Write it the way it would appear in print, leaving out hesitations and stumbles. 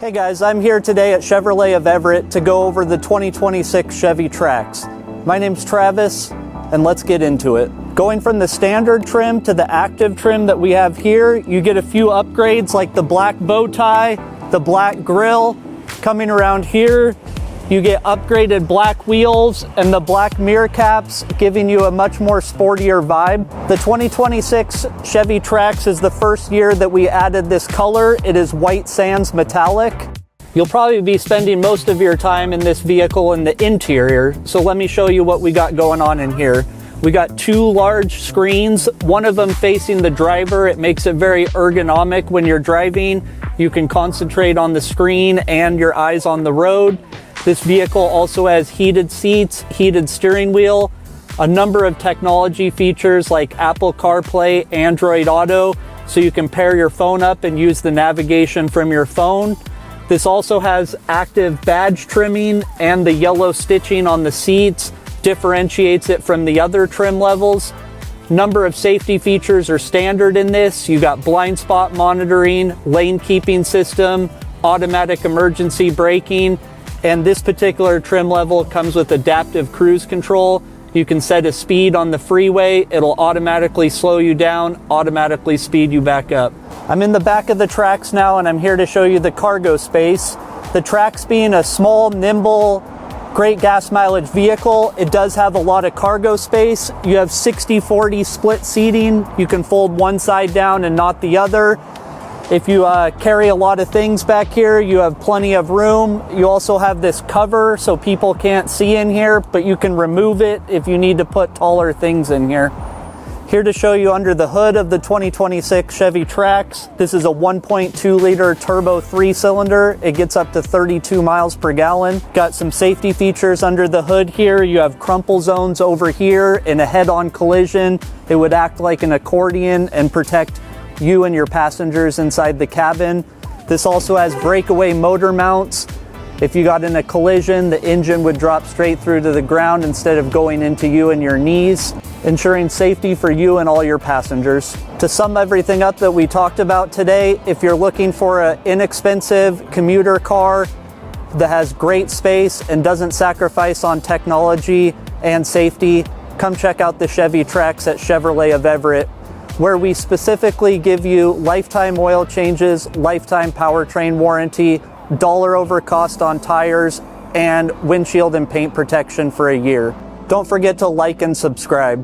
Hey guys, I'm here today at Chevrolet of Everett to go over the 2026 Chevy Trax. My name's Travis, and let's get into it. Going from the standard trim to the active trim that we have here, you get a few upgrades like the black bow tie, the black grille. Coming around here, you get upgraded black wheels and the black mirror caps, giving you a much more sportier vibe. The 2026 Chevy Trax is the first year that we added this color. It is white sands metallic. You'll probably be spending most of your time in this vehicle in the interior, so let me show you what we got going on in here. We got two large screens, one of them facing the driver. It makes it very ergonomic when you're driving. You can concentrate on the screen and your eyes on the road. This vehicle also has heated seats, heated steering wheel, a number of technology features like Apple CarPlay, Android Auto, so you can pair your phone up and use the navigation from your phone. This also has active badge trimming, and the yellow stitching on the seats differentiates it from the other trim levels. Number of safety features are standard in this. You got blind spot monitoring, lane keeping system, automatic emergency braking, and this particular trim level comes with adaptive cruise control. You can set a speed on the freeway. It'll automatically slow you down, automatically speed you back up. I'm in the back of the Trax now, and I'm here to show you the cargo space. The Trax being a small, nimble, great gas mileage vehicle, it does have a lot of cargo space. You have 60-40 split seating. You can fold one side down and not the other. If you carry a lot of things back here, you have plenty of room. You also have this cover so people can't see in here, but you can remove it if you need to put taller things in here. Here to show you under the hood of the 2026 Chevy Trax. This is a 1.2 liter turbo 3-cylinder. It gets up to 32 miles per gallon. Got some safety features under the hood here. You have crumple zones over here. In a head-on collision, it would act like an accordion and protect you and your passengers inside the cabin. This also has breakaway motor mounts. If you got in a collision, the engine would drop straight through to the ground instead of going into you and your knees, ensuring safety for you and all your passengers. To sum everything up that we talked about today, if you're looking for an inexpensive commuter car that has great space and doesn't sacrifice on technology and safety, come check out the Chevy Trax at Chevrolet of Everett, where we specifically give you lifetime oil changes, lifetime powertrain warranty, dollar over cost on tires, and windshield and paint protection for a year. Don't forget to like and subscribe.